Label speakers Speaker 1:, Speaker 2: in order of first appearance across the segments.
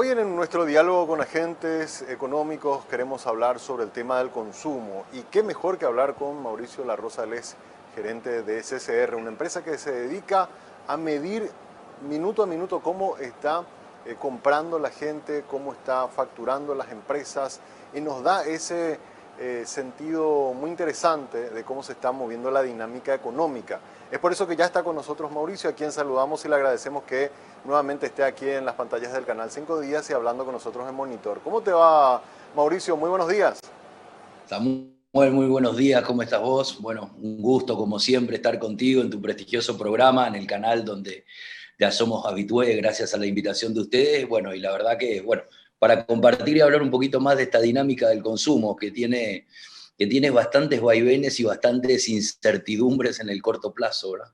Speaker 1: Hoy en nuestro diálogo con agentes económicos queremos hablar sobre el tema del consumo y qué mejor que hablar con Mauricio Larrosa, él es gerente de CCR, una empresa que se dedica a medir minuto a minuto cómo está comprando la gente, cómo está facturando las empresas y nos da ese sentido muy interesante de cómo se está moviendo la dinámica económica. Es por eso que ya está con nosotros Mauricio, a quien saludamos y le agradecemos que nuevamente esté aquí en las pantallas del canal 5 días y hablando con nosotros en Monitor. ¿Cómo te va, Mauricio? Muy buenos días.
Speaker 2: Samuel, muy buenos días, ¿cómo estás vos? Bueno, un gusto como siempre estar contigo en tu prestigioso programa, en el canal donde ya somos habitués gracias a la invitación de ustedes. Bueno, y la verdad que, bueno, para compartir y hablar un poquito más de esta dinámica del consumo que tiene bastantes vaivenes y bastantes incertidumbres en el corto plazo, ¿verdad?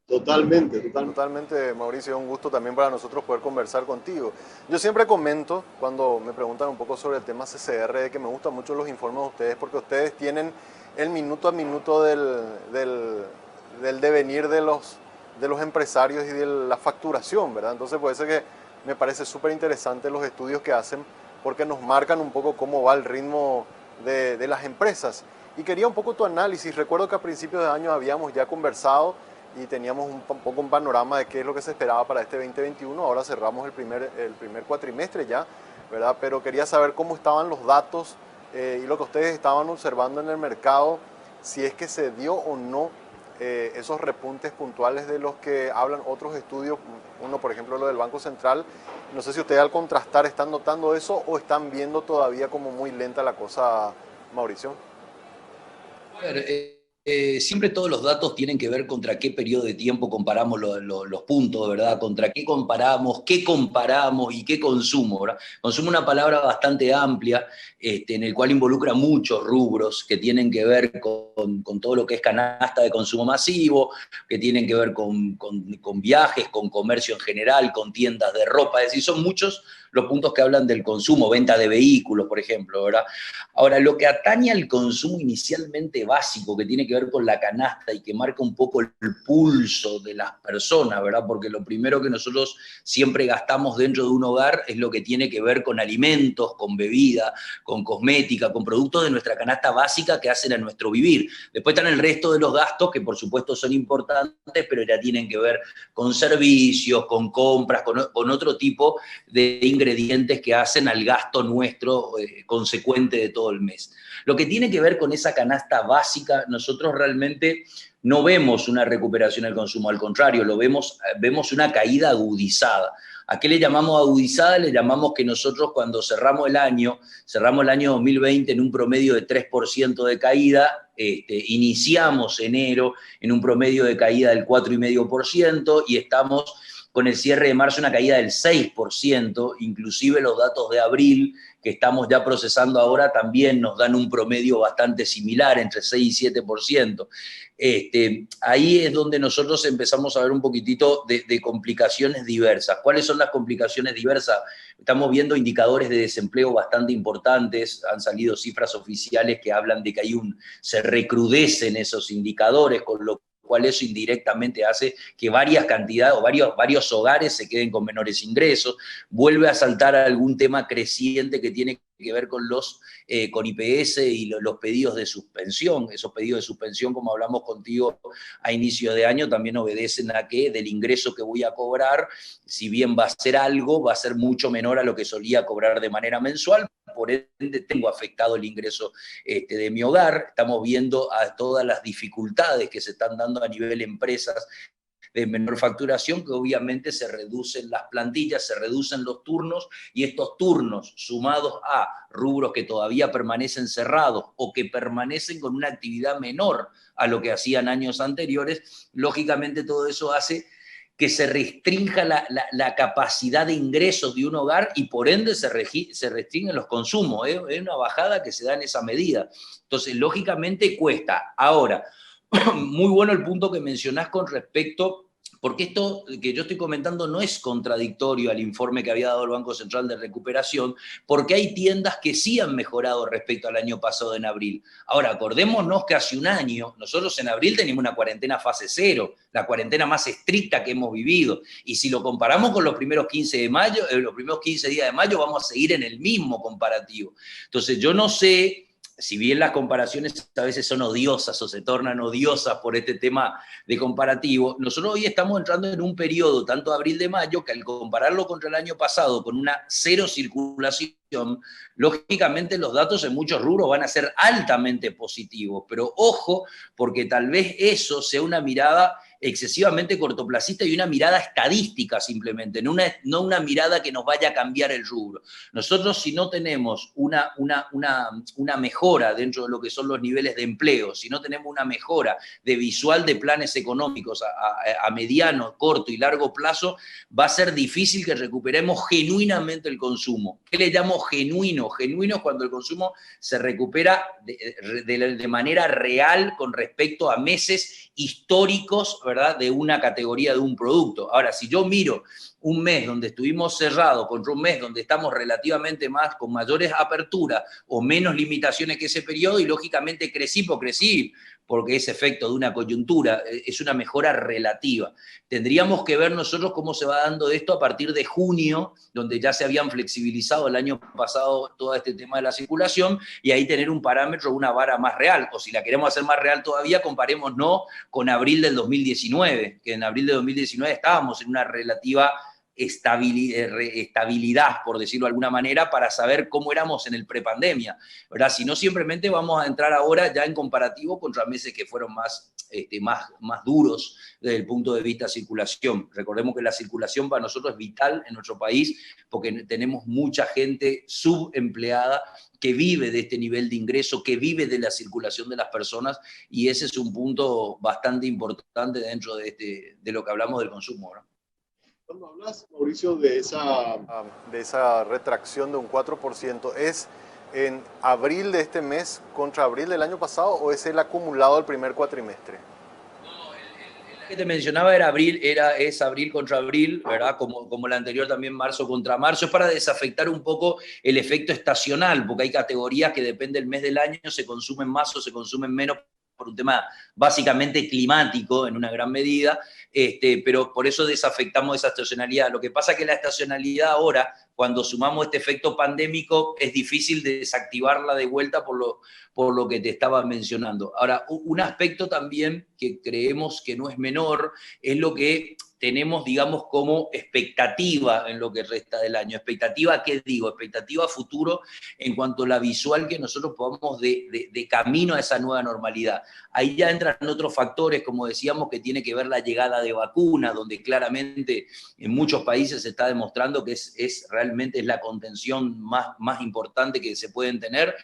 Speaker 1: Totalmente, totalmente. Totalmente, Mauricio, es un gusto también para nosotros poder conversar contigo. Yo siempre comento, cuando me preguntan un poco sobre el tema CCR, de que me gustan mucho los informes de ustedes, porque ustedes tienen el minuto a minuto del devenir de los empresarios y de la facturación, ¿verdad? Entonces, puede ser que me parece súper interesante los estudios que hacen, porque nos marcan un poco cómo va el ritmo de las empresas. Y quería un poco tu análisis. Recuerdo que a principios de año habíamos ya conversado y teníamos un poco un panorama de qué es lo que se esperaba para este 2021. Ahora cerramos el primer cuatrimestre ya, ¿verdad? Pero quería saber cómo estaban los datos y lo que ustedes estaban observando en el mercado, si es que se dio o no esos repuntes puntuales de los que hablan otros estudios. Uno, por ejemplo, lo del Banco Central. No sé si ustedes al contrastar están notando eso o están viendo todavía como muy lenta la cosa, Mauricio.
Speaker 2: A ver, siempre todos los datos tienen que ver contra qué periodo de tiempo comparamos los puntos, ¿verdad? Contra qué comparamos y qué consumo, ¿verdad? Consumo es una palabra bastante amplia, en el cual involucra muchos rubros que tienen que ver con todo lo que es canasta de consumo masivo, que tienen que ver con viajes, con comercio en general, con tiendas de ropa, es decir, son muchos los puntos que hablan del consumo, venta de vehículos, por ejemplo, ¿verdad? Ahora, lo que atañe al consumo inicialmente básico, que tiene que ver con la canasta y que marca un poco el pulso de las personas, ¿verdad? Porque lo primero que nosotros siempre gastamos dentro de un hogar es lo que tiene que ver con alimentos, con bebida, con cosmética, con productos de nuestra canasta básica que hacen a nuestro vivir. Después están el resto de los gastos, que por supuesto son importantes, pero ya tienen que ver con servicios, con compras, con otro tipo de ingredientes que hacen al gasto nuestro consecuente de todo el mes. Lo que tiene que ver con esa canasta básica, nosotros realmente no vemos una recuperación del consumo, al contrario, vemos una caída agudizada. ¿A qué le llamamos agudizada? Le llamamos que nosotros cuando cerramos el año 2020 en un promedio de 3% de caída, iniciamos enero en un promedio de caída del 4,5% y estamos con el cierre de marzo una caída del 6%, inclusive los datos de abril que estamos ya procesando ahora también nos dan un promedio bastante similar, entre 6 y 7%. Ahí es donde nosotros empezamos a ver un poquitito de complicaciones diversas. ¿Cuáles son las complicaciones diversas? Estamos viendo indicadores de desempleo bastante importantes, han salido cifras oficiales que hablan de que se recrudecen esos indicadores, con lo cual eso indirectamente hace que varias cantidades o varios hogares se queden con menores ingresos. Vuelve a saltar algún tema creciente que tiene que ver con IPS y los pedidos de suspensión. Esos pedidos de suspensión, como hablamos contigo a inicio de año, también obedecen a que del ingreso que voy a cobrar, si bien va a ser algo, va a ser mucho menor a lo que solía cobrar de manera mensual, por ende tengo afectado el ingreso de mi hogar. Estamos viendo a todas las dificultades que se están dando a nivel empresas de menor facturación, que obviamente se reducen las plantillas, se reducen los turnos, y estos turnos sumados a rubros que todavía permanecen cerrados o que permanecen con una actividad menor a lo que hacían años anteriores, lógicamente todo eso hace que se restrinja la capacidad de ingresos de un hogar y por ende se restringen los consumos. Es una bajada que se da en esa medida. Entonces, lógicamente cuesta. Ahora, muy bueno el punto que mencionás con respecto, porque esto que yo estoy comentando no es contradictorio al informe que había dado el Banco Central de Recuperación, porque hay tiendas que sí han mejorado respecto al año pasado en abril. Ahora, acordémonos que hace un año, nosotros en abril teníamos una cuarentena fase 0, la cuarentena más estricta que hemos vivido, y si lo comparamos con los primeros 15 de mayo, los primeros 15 días de mayo, vamos a seguir en el mismo comparativo. Entonces, yo no sé, si bien las comparaciones a veces son odiosas o se tornan odiosas por este tema de comparativo, nosotros hoy estamos entrando en un periodo, tanto de abril de mayo, que al compararlo contra el año pasado con una cero circulación, lógicamente los datos en muchos rubros van a ser altamente positivos, pero ojo, porque tal vez eso sea una mirada excesivamente cortoplacista y una mirada estadística simplemente, no una mirada que nos vaya a cambiar el rubro. Nosotros, si no tenemos una mejora dentro de lo que son los niveles de empleo, si no tenemos una mejora de visual de planes económicos a mediano, corto y largo plazo, va a ser difícil que recuperemos genuinamente el consumo. ¿Qué le llamo genuino? Genuino es cuando el consumo se recupera de manera real con respecto a meses históricos, ¿verdad?, de una categoría de un producto. Ahora, si yo miro un mes donde estuvimos cerrados contra un mes donde estamos relativamente más, con mayores aperturas o menos limitaciones que ese periodo, y lógicamente crecí porque es efecto de una coyuntura, es una mejora relativa. Tendríamos que ver nosotros cómo se va dando esto a partir de junio, donde ya se habían flexibilizado el año pasado todo este tema de la circulación, y ahí tener un parámetro, una vara más real, o si la queremos hacer más real todavía, comparémonos con abril del 2019, que en abril de 2019 estábamos en una relativa estabilidad, por decirlo de alguna manera, para saber cómo éramos en el prepandemia, ¿verdad? Si no, simplemente vamos a entrar ahora ya en comparativo contra meses que fueron más duros desde el punto de vista circulación. Recordemos que la circulación para nosotros es vital en nuestro país porque tenemos mucha gente subempleada que vive de este nivel de ingreso, que vive de la circulación de las personas, y ese es un punto bastante importante dentro de lo que hablamos del consumo, ¿no?
Speaker 1: Cuando hablas, Mauricio, de esa retracción de un 4%, ¿es en abril de este mes contra abril del año pasado o es el acumulado del primer cuatrimestre?
Speaker 2: El que te mencionaba es abril contra abril, ¿verdad? Como la anterior también marzo contra marzo, es para desafectar un poco el efecto estacional, porque hay categorías que depende del mes del año, se consumen más o se consumen menos por un tema básicamente climático en una gran medida, pero por eso desafectamos esa estacionalidad. Lo que pasa es que la estacionalidad ahora, cuando sumamos este efecto pandémico, es difícil de desactivarla de vuelta por lo que te estaba mencionando. Ahora, un aspecto también que creemos que no es menor es lo que tenemos, digamos, como expectativa en lo que resta del año. ¿Expectativa qué digo? Expectativa futuro en cuanto a la visual que nosotros podamos de camino a esa nueva normalidad. Ahí ya entran otros factores, como decíamos, que tiene que ver la llegada de vacunas, donde claramente en muchos países se está demostrando que realmente es la contención más importante que se pueden tener,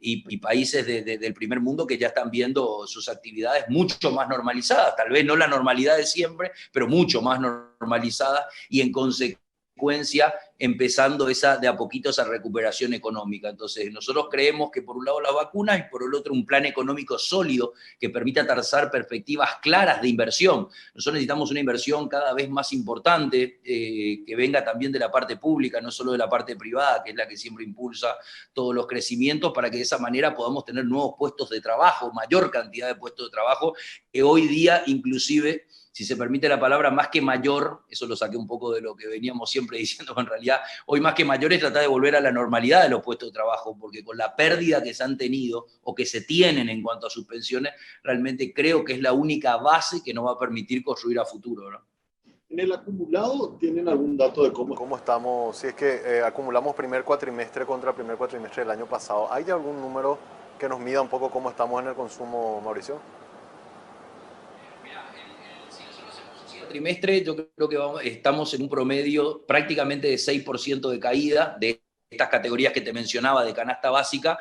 Speaker 2: y países del primer mundo que ya están viendo sus actividades mucho más normalizadas, tal vez no la normalidad de siempre, pero mucho más normalizadas, y en consecuencia empezando de a poquito esa recuperación económica. Entonces nosotros creemos que por un lado las vacunas y por el otro un plan económico sólido que permita trazar perspectivas claras de inversión. Nosotros necesitamos una inversión cada vez más importante, que venga también de la parte pública, no solo de la parte privada, que es la que siempre impulsa todos los crecimientos, para que de esa manera podamos tener nuevos puestos de trabajo, mayor cantidad de puestos de trabajo, que hoy día inclusive, si se permite la palabra, más que mayor, eso lo saqué un poco de lo que veníamos siempre diciendo, en realidad hoy más que mayor es tratar de volver a la normalidad de los puestos de trabajo, porque con la pérdida que se han tenido o que se tienen en cuanto a sus pensiones, realmente creo que es la única base que nos va a permitir construir a futuro, ¿no?
Speaker 1: ¿En el acumulado tienen algún dato de cómo estamos? Si es que acumulamos primer cuatrimestre contra primer cuatrimestre del año pasado, ¿hay algún número que nos mida un poco cómo estamos en el consumo, Mauricio?
Speaker 2: Trimestre, yo creo que estamos en un promedio prácticamente de 6% de caída de estas categorías que te mencionaba de canasta básica,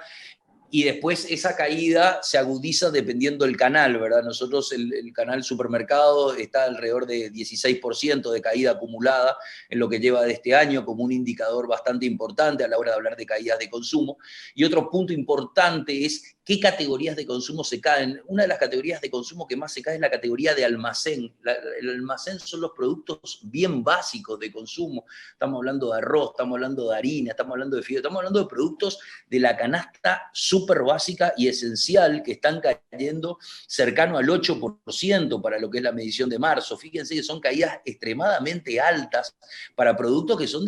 Speaker 2: y después esa caída se agudiza dependiendo del canal, ¿verdad? Nosotros el canal supermercado está alrededor de 16% de caída acumulada en lo que lleva de este año, como un indicador bastante importante a la hora de hablar de caídas de consumo. Y otro punto importante es qué categorías de consumo se caen. Una de las categorías de consumo que más se cae es la categoría de almacén. El almacén son los productos bien básicos de consumo. Estamos hablando de arroz, estamos hablando de harina, estamos hablando de fideo, estamos hablando de productos de la canasta súper básica y esencial que están cayendo cercano al 8% para lo que es la medición de marzo. Fíjense que son caídas extremadamente altas para productos que son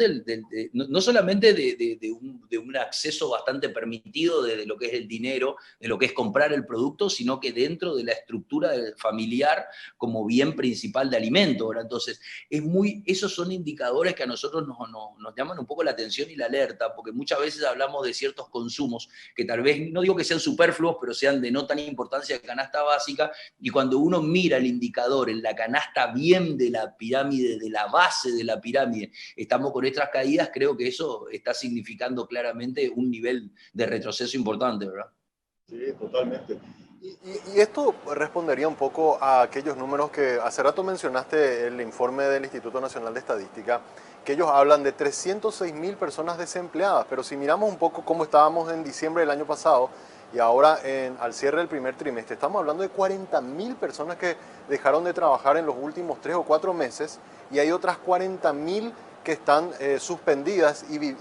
Speaker 2: no solamente de un acceso bastante permitido de lo que es el dinero, de lo que es comprar el producto, sino que dentro de la estructura familiar como bien principal de alimento, ¿verdad? Entonces, esos son indicadores que a nosotros nos llaman un poco la atención y la alerta, porque muchas veces hablamos de ciertos consumos que tal vez, no digo que sean superfluos, pero sean de no tan importancia de canasta básica, y cuando uno mira el indicador en la canasta bien de la pirámide, de la base de la pirámide, estamos con estas caídas, creo que eso está significando claramente un nivel de retroceso importante, ¿verdad?
Speaker 1: Sí, totalmente. Y esto respondería un poco a aquellos números que hace rato mencionaste, el informe del Instituto Nacional de Estadística, que ellos hablan de 306.000 personas desempleadas, pero si miramos un poco cómo estábamos en diciembre del año pasado y ahora al cierre del primer trimestre, estamos hablando de 40.000 personas que dejaron de trabajar en los últimos 3 o 4 meses y hay otras 40.000 que están suspendidas y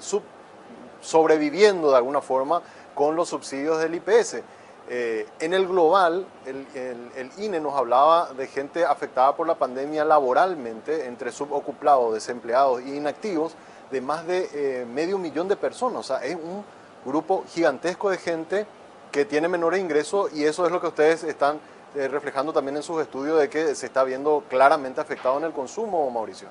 Speaker 1: sobreviviendo de alguna forma con los subsidios del IPS. En el global, el INE nos hablaba de gente afectada por la pandemia laboralmente, entre subocupados, desempleados e inactivos, de más de 500.000 de personas. O sea, es un grupo gigantesco de gente que tiene menores ingresos y eso es lo que ustedes están reflejando también en sus estudios de que se está viendo claramente afectado en el consumo, Mauricio.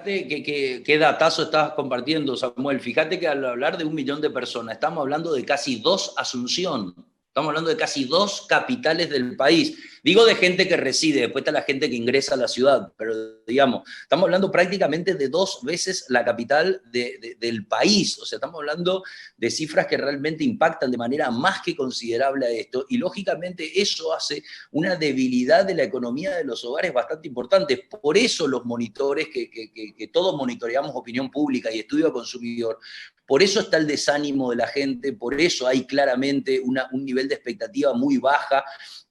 Speaker 2: Qué datazo estás compartiendo, Samuel. Fíjate que al hablar de 1 millón de personas, estamos hablando de casi 2 Asunción. Estamos hablando de casi 2 capitales del país. Digo de gente que reside, después está la gente que ingresa a la ciudad, pero digamos, estamos hablando prácticamente de 2 veces la capital del país. O sea, estamos hablando de cifras que realmente impactan de manera más que considerable a esto. Y lógicamente eso hace una debilidad de la economía de los hogares bastante importante. Por eso los monitores, que todos monitoreamos opinión pública y estudio consumidor, por eso está el desánimo de la gente, por eso hay claramente un nivel de expectativa muy baja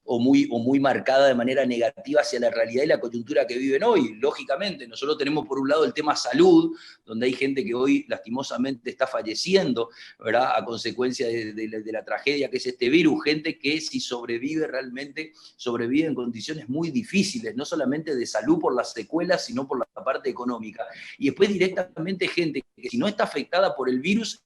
Speaker 2: o muy marcada de manera negativa hacia la realidad y la coyuntura que viven hoy. Lógicamente, nosotros tenemos por un lado el tema salud, donde hay gente que hoy lastimosamente está falleciendo, ¿verdad?, a consecuencia de la tragedia que es este virus, gente que si sobrevive realmente, sobrevive en condiciones muy difíciles, no solamente de salud por las secuelas, sino por la parte económica. Y después directamente gente que si no está afectada por el virus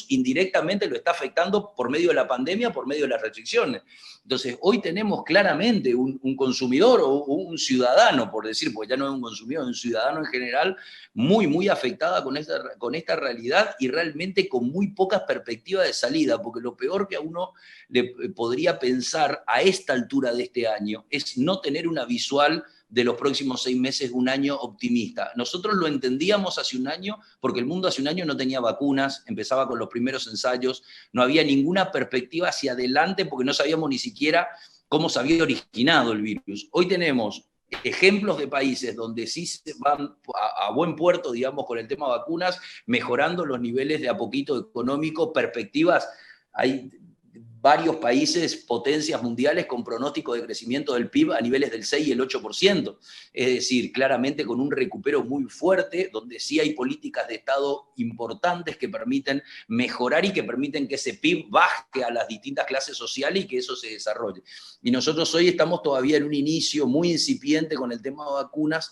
Speaker 2: indirectamente lo está afectando por medio de la pandemia, por medio de las restricciones. Entonces, hoy tenemos claramente un consumidor o un ciudadano, por decir, porque ya no es un consumidor, es un ciudadano en general, muy afectada con esta realidad y realmente con muy pocas perspectivas de salida, porque lo peor que a uno le podría pensar a esta altura de este año es no tener una visual de los próximos 6 meses, un año optimista. Nosotros lo entendíamos hace un año, porque el mundo hace un año no tenía vacunas, empezaba con los primeros ensayos, no había ninguna perspectiva hacia adelante, porque no sabíamos ni siquiera cómo se había originado el virus. Hoy tenemos ejemplos de países donde sí se van a buen puerto, digamos, con el tema vacunas, mejorando los niveles de a poquito económico, perspectivas. Hay varios países, potencias mundiales, con pronóstico de crecimiento del PIB a niveles del 6 y el 8%. Es decir, claramente con un recupero muy fuerte, donde sí hay políticas de Estado importantes que permiten mejorar y que permiten que ese PIB baje a las distintas clases sociales y que eso se desarrolle. Y nosotros hoy estamos todavía en un inicio muy incipiente con el tema de vacunas,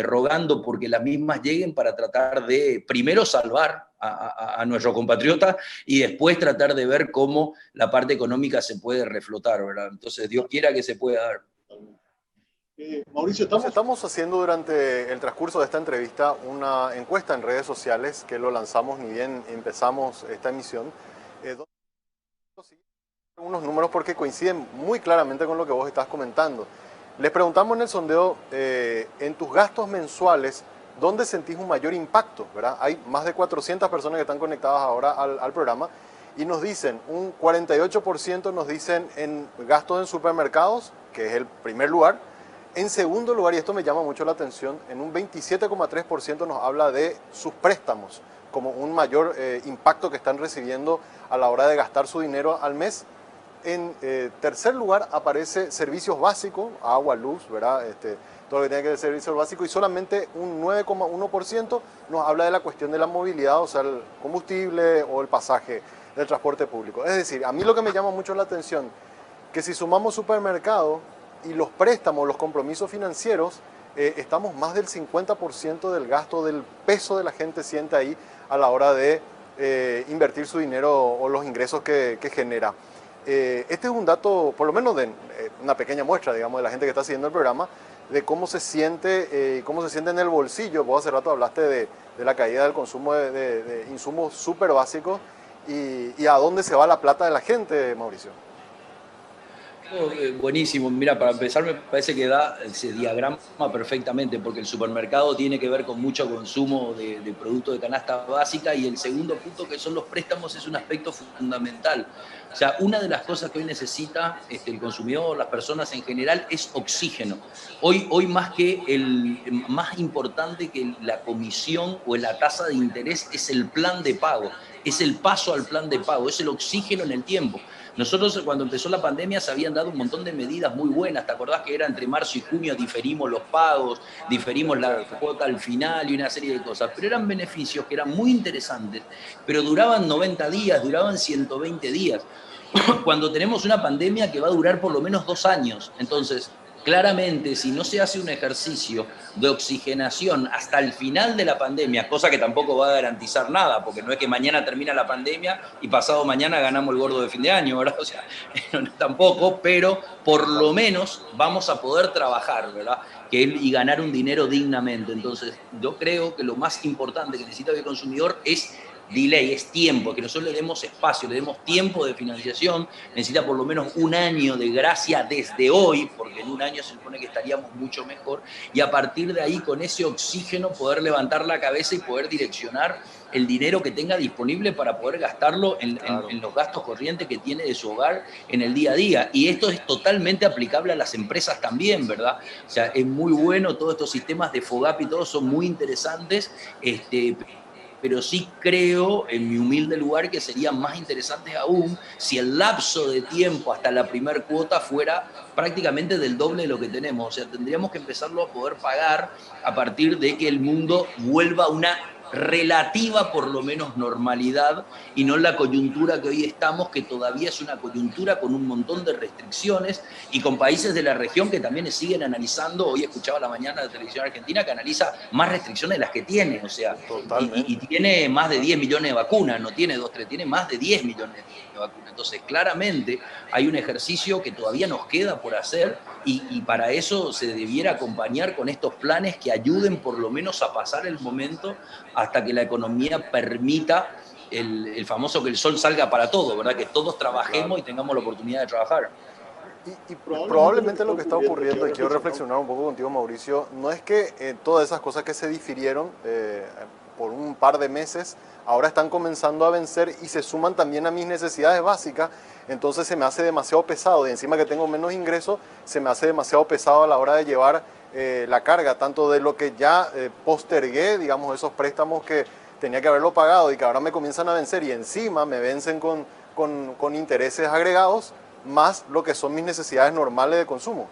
Speaker 2: rogando porque las mismas lleguen para tratar de, primero, salvar a nuestros compatriotas y después tratar de ver cómo la parte económica se puede reflotar, ¿verdad? Entonces, Dios quiera que se pueda dar.
Speaker 1: Mauricio, estamos haciendo durante el transcurso de esta entrevista una encuesta en redes sociales que lo lanzamos ni bien empezamos esta emisión, donde unos números porque coinciden muy claramente con lo que vos estás comentando. Les preguntamos en el sondeo, en tus gastos mensuales, ¿dónde sentís un mayor impacto? ¿Verdad? Hay más de 400 personas que están conectadas ahora al programa y nos dicen, un 48% nos dicen en gastos en supermercados, que es el primer lugar. En segundo lugar, y esto me llama mucho la atención, en un 27,3% nos habla de sus préstamos, como un mayor impacto que están recibiendo a la hora de gastar su dinero al mes. En tercer lugar aparece servicios básicos, agua, luz, ¿verdad? Todo lo que tiene que ver con servicios básicos, y solamente un 9,1% nos habla de la cuestión de la movilidad, o sea, el combustible o el pasaje del transporte público. Es decir, a mí lo que me llama mucho la atención, que si sumamos supermercado y los préstamos, los compromisos financieros, estamos más del 50% del gasto, del peso de la gente siente ahí a la hora de invertir su dinero o los ingresos que genera. Este es un dato, por lo menos de una pequeña muestra, digamos, de la gente que está siguiendo el programa, de cómo se siente en el bolsillo. Vos hace rato hablaste de la caída del consumo de insumos súper básicos y a dónde se va la plata de la gente, Mauricio.
Speaker 2: Buenísimo, mira, para empezar me parece que se diagrama perfectamente, porque el supermercado tiene que ver con mucho consumo de productos de canasta básica, y el segundo punto, que son los préstamos, es un aspecto fundamental. O sea, una de las cosas que hoy necesita el consumidor, las personas en general, es oxígeno. Hoy más importante que la comisión o la tasa de interés es el plan de pago, es el paso al plan de pago, es el oxígeno en el tiempo. Nosotros, cuando empezó la pandemia, se habían dado un montón de medidas muy buenas. ¿Te acordás que era entre marzo y junio diferimos los pagos, diferimos la cuota al final y una serie de cosas? Pero eran beneficios que eran muy interesantes, pero duraban 90 días, duraban 120 días. Cuando tenemos una pandemia que va a durar por lo menos 2 años. Entonces, claramente, si no se hace un ejercicio de oxigenación hasta el final de la pandemia, cosa que tampoco va a garantizar nada, porque no es que mañana termina la pandemia y pasado mañana ganamos el gordo de fin de año, ¿verdad? O sea, tampoco, pero por lo menos vamos a poder trabajar, ¿verdad? Y ganar un dinero dignamente. Entonces, yo creo que lo más importante que necesita el consumidor es delay, es tiempo, que nosotros le demos espacio, le demos tiempo de financiación. Necesita por lo menos un año de gracia desde hoy, porque en un año se supone que estaríamos mucho mejor, y a partir de ahí, con ese oxígeno, poder levantar la cabeza y poder direccionar el dinero que tenga disponible para poder gastarlo en los gastos corrientes que tiene de su hogar en el día a día. Y esto es totalmente aplicable a las empresas también, ¿verdad? O sea, es muy bueno, todos estos sistemas de FOGAP y todo son muy interesantes, pero sí creo, en mi humilde lugar, que serían más interesantes aún si el lapso de tiempo hasta la primer cuota fuera prácticamente del doble de lo que tenemos. O sea, tendríamos que empezarlo a poder pagar a partir de que el mundo vuelva a una relativa, por lo menos, normalidad, y no la coyuntura que hoy estamos, que todavía es una coyuntura con un montón de restricciones, y con países de la región que también siguen analizando. Hoy escuchaba a la mañana de televisión argentina que analiza más restricciones de las que tiene, o sea, y tiene más de 10 millones de vacunas, no tiene 2, 3, tiene más de 10 millones de vacunas. Entonces, claramente hay un ejercicio que todavía nos queda por hacer, y para eso se debiera acompañar con estos planes que ayuden por lo menos a pasar el momento hasta que la economía permita el famoso que el sol salga para todos, ¿verdad? Que todos trabajemos y tengamos la oportunidad de trabajar.
Speaker 1: Y probablemente lo que está ocurriendo, y quiero reflexionar un poco contigo, Mauricio, no es que todas esas cosas que se difirieron por un par de meses ahora están comenzando a vencer y se suman también a mis necesidades básicas. Entonces se me hace demasiado pesado, y encima que tengo menos ingresos, se me hace demasiado pesado a la hora de llevar la carga, tanto de lo que ya postergué, digamos, esos préstamos que tenía que haberlo pagado y que ahora me comienzan a vencer, y encima me vencen con intereses agregados, más lo que son mis necesidades normales de consumo.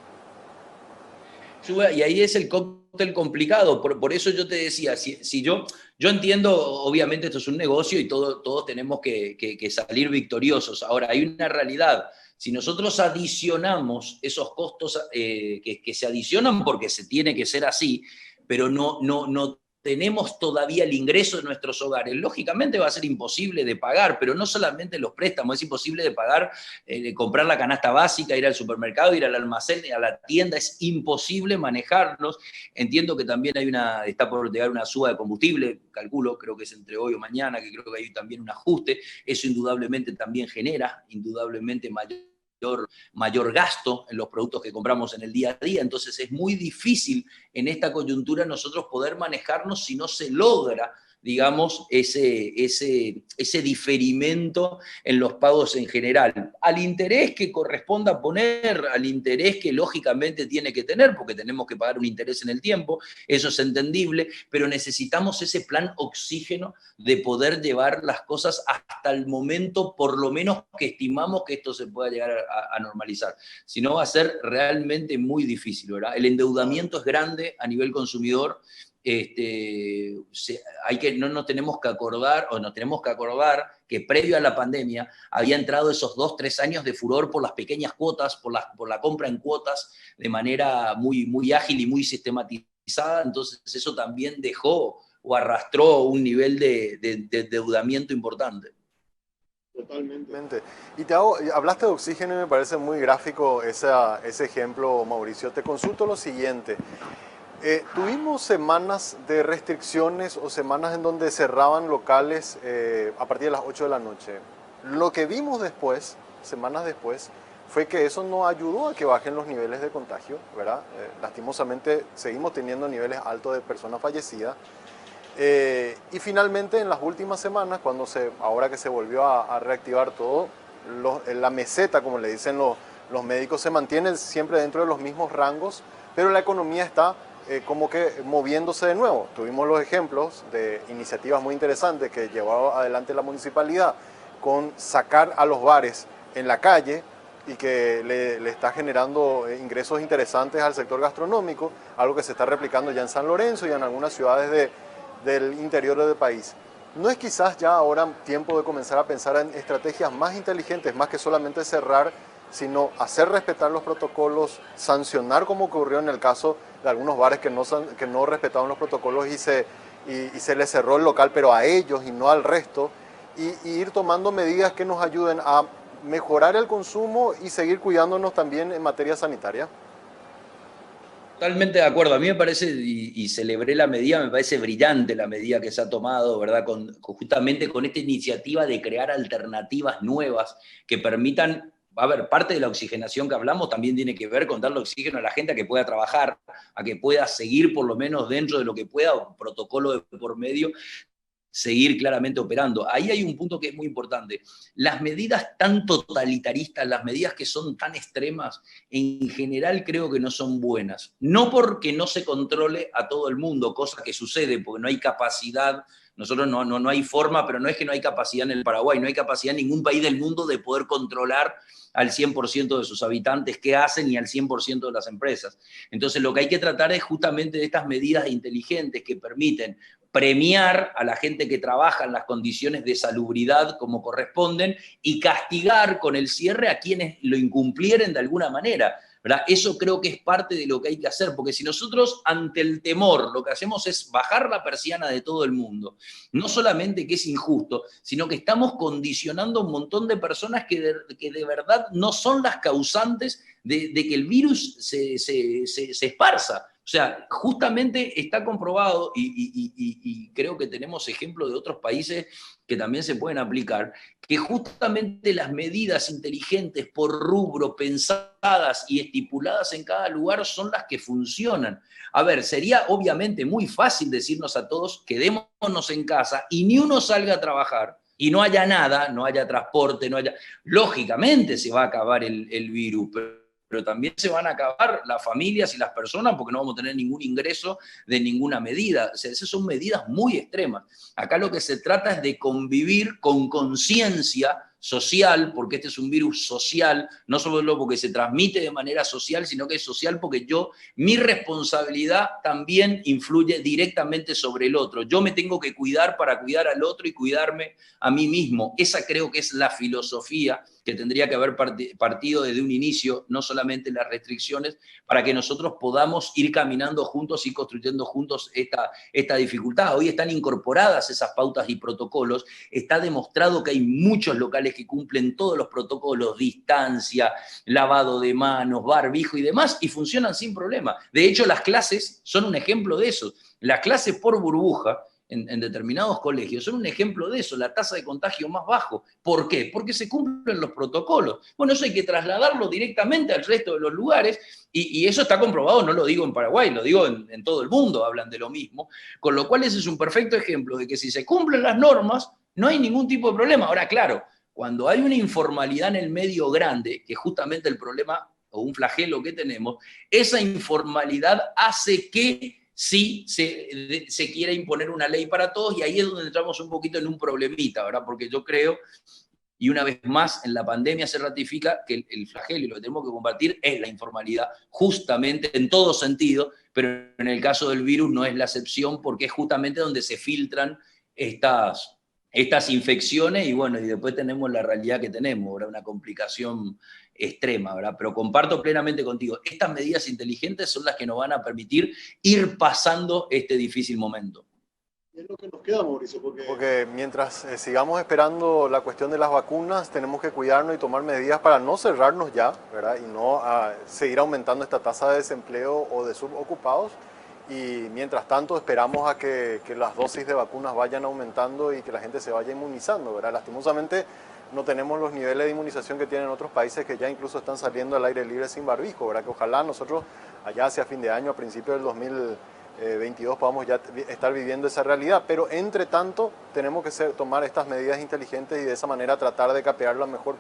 Speaker 2: Y ahí es el cóctel complicado. Por eso yo te decía, si yo entiendo, obviamente esto es un negocio y todos tenemos que salir victoriosos. Ahora, hay una realidad. Si nosotros adicionamos esos costos que se adicionan porque se tiene que ser así, pero no tenemos todavía el ingreso de nuestros hogares, lógicamente va a ser imposible de pagar, pero no solamente los préstamos, es imposible de pagar, comprar la canasta básica, ir al supermercado, ir al almacén, a la tienda, es imposible manejarlos. Entiendo que también está por llegar una suba de combustible, calculo, creo que es entre hoy o mañana, que creo que hay también un ajuste, eso indudablemente también genera, indudablemente mayor gasto en los productos que compramos en el día a día. Entonces es muy difícil en esta coyuntura nosotros poder manejarnos si no se logra digamos, ese diferimento en los pagos en general, al interés que corresponda poner, al interés que lógicamente tiene que tener, porque tenemos que pagar un interés en el tiempo, eso es entendible, pero necesitamos ese plan oxígeno de poder llevar las cosas hasta el momento, por lo menos que estimamos que esto se pueda llegar a normalizar. Si no, va a ser realmente muy difícil, ¿verdad? El endeudamiento es grande a nivel consumidor. No nos tenemos que acordar que previo a la pandemia había entrado esos 2-3 años de furor por las pequeñas cuotas, por la compra en cuotas de manera muy, muy ágil y muy sistematizada. Entonces eso también dejó o arrastró un nivel de endeudamiento importante.
Speaker 1: Totalmente. Hablaste de oxígeno y me parece muy gráfico ese ejemplo, Mauricio. Te consulto lo siguiente. Tuvimos semanas de restricciones o semanas en donde cerraban locales a partir de las 8 de la noche. Lo que vimos después, semanas después, fue que eso no ayudó a que bajen los niveles de contagio, ¿verdad? Lastimosamente seguimos teniendo niveles altos de personas fallecidas. Y finalmente en las últimas semanas, ahora que se volvió a reactivar todo, la meseta, como le dicen los médicos, se mantiene siempre dentro de los mismos rangos, pero la economía está como que moviéndose de nuevo. Tuvimos los ejemplos de iniciativas muy interesantes que llevó adelante la municipalidad con sacar a los bares en la calle y que le está generando ingresos interesantes al sector gastronómico, algo que se está replicando ya en San Lorenzo y en algunas ciudades del interior del país. ¿No es quizás ya ahora tiempo de comenzar a pensar en estrategias más inteligentes, más que solamente cerrar, sino hacer respetar los protocolos, sancionar como ocurrió en el caso de algunos bares que no respetaban los protocolos y se les cerró el local, pero a ellos y no al resto, y ir tomando medidas que nos ayuden a mejorar el consumo y seguir cuidándonos también en materia sanitaria?
Speaker 2: Totalmente de acuerdo. A mí me parece, y celebré la medida, me parece brillante la medida que se ha tomado, ¿verdad? Justamente con esta iniciativa de crear alternativas nuevas que permitan, a ver, parte de la oxigenación que hablamos también tiene que ver con darle oxígeno a la gente a que pueda trabajar, a que pueda seguir por lo menos dentro de lo que pueda, un protocolo de por medio, seguir claramente operando. Ahí hay un punto que es muy importante. Las medidas tan totalitaristas, las medidas que son tan extremas, en general creo que no son buenas. No porque no se controle a todo el mundo, cosa que sucede, porque no hay capacidad. Nosotros no hay forma, pero no es que no hay capacidad en el Paraguay, no hay capacidad en ningún país del mundo de poder controlar al 100% de sus habitantes qué hacen y al 100% de las empresas. Entonces lo que hay que tratar es justamente de estas medidas inteligentes que permiten premiar a la gente que trabaja en las condiciones de salubridad como corresponden y castigar con el cierre a quienes lo incumplieren de alguna manera, ¿verdad? Eso creo que es parte de lo que hay que hacer, porque si nosotros ante el temor lo que hacemos es bajar la persiana de todo el mundo, no solamente que es injusto, sino que estamos condicionando a un montón de personas que de verdad no son las causantes de que el virus se esparza. O sea, justamente está comprobado, y creo que tenemos ejemplos de otros países que también se pueden aplicar, que justamente las medidas inteligentes por rubro, pensadas y estipuladas en cada lugar, son las que funcionan. A ver, sería obviamente muy fácil decirnos a todos, quedémonos en casa y ni uno salga a trabajar, y no haya nada, no haya transporte, no haya... Lógicamente se va a acabar el virus, pero también se van a acabar las familias y las personas porque no vamos a tener ningún ingreso de ninguna medida. O sea, esas son medidas muy extremas. Acá lo que se trata es de convivir con conciencia social, porque este es un virus social, no solo porque se transmite de manera social, sino que es social porque mi responsabilidad también influye directamente sobre el otro. Yo me tengo que cuidar para cuidar al otro y cuidarme a mí mismo. Esa creo que es la filosofía que tendría que haber partido desde un inicio, no solamente las restricciones, para que nosotros podamos ir caminando juntos y construyendo juntos esta dificultad. Hoy están incorporadas esas pautas y protocolos, está demostrado que hay muchos locales que cumplen todos los protocolos, distancia, lavado de manos, barbijo y demás, y funcionan sin problema. De hecho, las clases son un ejemplo de eso. Las clases por burbuja, en determinados colegios son un ejemplo de eso, la tasa de contagio más bajo. ¿Por qué? Porque se cumplen los protocolos. Bueno, eso hay que trasladarlo directamente al resto de los lugares y eso está comprobado, no lo digo en Paraguay, lo digo en todo el mundo, hablan de lo mismo, con lo cual ese es un perfecto ejemplo de que si se cumplen las normas, no hay ningún tipo de problema. Ahora, claro, cuando hay una informalidad en el medio grande, que es justamente el problema o un flagelo que tenemos, esa informalidad hace que sí se quiera imponer una ley para todos y ahí es donde entramos un poquito en un problemita, ¿verdad? Porque yo creo, y una vez más en la pandemia se ratifica que el flagelo y lo que tenemos que combatir es la informalidad, justamente en todo sentido, pero en el caso del virus no es la excepción porque es justamente donde se filtran estas infecciones y bueno, y después tenemos la realidad que tenemos, ¿verdad? Una complicación extrema, ¿verdad? Pero comparto plenamente contigo, estas medidas inteligentes son las que nos van a permitir ir pasando este difícil momento.
Speaker 1: Es lo que nos queda, Mauricio, porque mientras sigamos esperando la cuestión de las vacunas, tenemos que cuidarnos y tomar medidas para no cerrarnos ya, ¿verdad? Y no seguir aumentando esta tasa de desempleo o de subocupados. Y mientras tanto esperamos a que las dosis de vacunas vayan aumentando y que la gente se vaya inmunizando, ¿verdad? Lastimosamente no tenemos los niveles de inmunización que tienen otros países que ya incluso están saliendo al aire libre sin barbijo, ¿verdad? Que ojalá nosotros allá hacia fin de año, a principios del 2022, podamos ya estar viviendo esa realidad. Pero entre tanto tenemos que tomar estas medidas inteligentes y de esa manera tratar de capear la mejor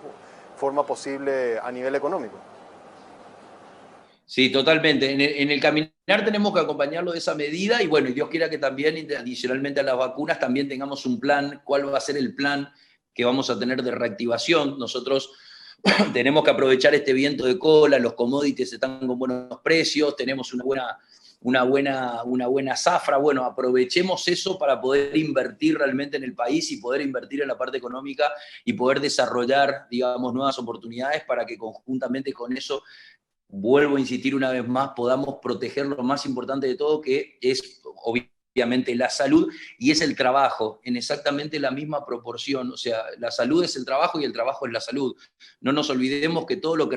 Speaker 1: forma posible a nivel económico.
Speaker 2: Sí, totalmente. En el caminar tenemos que acompañarlo de esa medida y bueno, y Dios quiera que también, adicionalmente a las vacunas, también tengamos un plan, cuál va a ser el plan que vamos a tener de reactivación. Nosotros tenemos que aprovechar este viento de cola, los commodities están con buenos precios, tenemos una buena zafra. Bueno, aprovechemos eso para poder invertir realmente en el país y poder invertir en la parte económica y poder desarrollar, digamos, nuevas oportunidades para que conjuntamente con eso, vuelvo a insistir una vez más, podamos proteger lo más importante de todo, que es obviamente la salud, y es el trabajo, en exactamente la misma proporción. O sea, la salud es el trabajo y el trabajo es la salud. No nos olvidemos que todo lo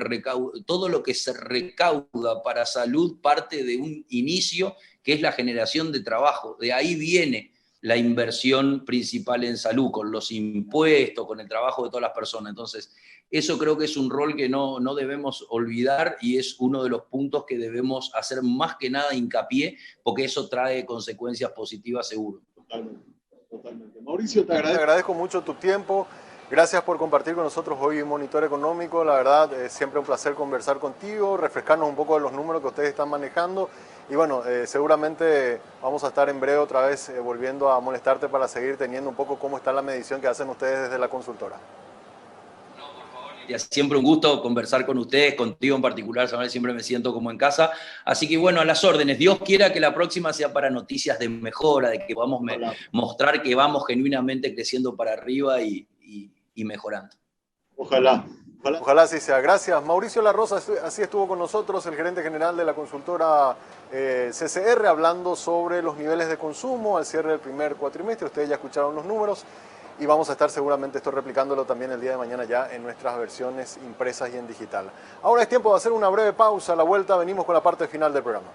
Speaker 2: que se recauda para salud parte de un inicio, que es la generación de trabajo. De ahí viene la inversión principal en salud, con los impuestos, con el trabajo de todas las personas. Entonces, eso creo que es un rol que no debemos olvidar y es uno de los puntos que debemos hacer más que nada hincapié, porque eso trae consecuencias positivas seguro.
Speaker 1: Totalmente, totalmente. Mauricio, te agradezco mucho tu tiempo. Gracias por compartir con nosotros hoy Monitor Económico. La verdad, es siempre un placer conversar contigo, refrescarnos un poco de los números que ustedes están manejando. Y bueno, seguramente vamos a estar en breve otra vez volviendo a molestarte para seguir teniendo un poco cómo está la medición que hacen ustedes desde la consultora.
Speaker 2: Siempre un gusto conversar con ustedes, contigo en particular, Samuel, siempre me siento como en casa. Así que bueno, a las órdenes. Dios quiera que la próxima sea para noticias de mejora, de que podamos mostrar que vamos genuinamente creciendo para arriba y mejorando.
Speaker 1: Ojalá. Ojalá así sea. Gracias. Mauricio La Rosa, así estuvo con nosotros, el gerente general de la consultora CCR, hablando sobre los niveles de consumo al cierre del primer cuatrimestre. Ustedes ya escucharon los números. Y vamos a estar seguramente replicándolo también el día de mañana ya en nuestras versiones impresas y en digital. Ahora es tiempo de hacer una breve pausa. A la vuelta venimos con la parte final del programa.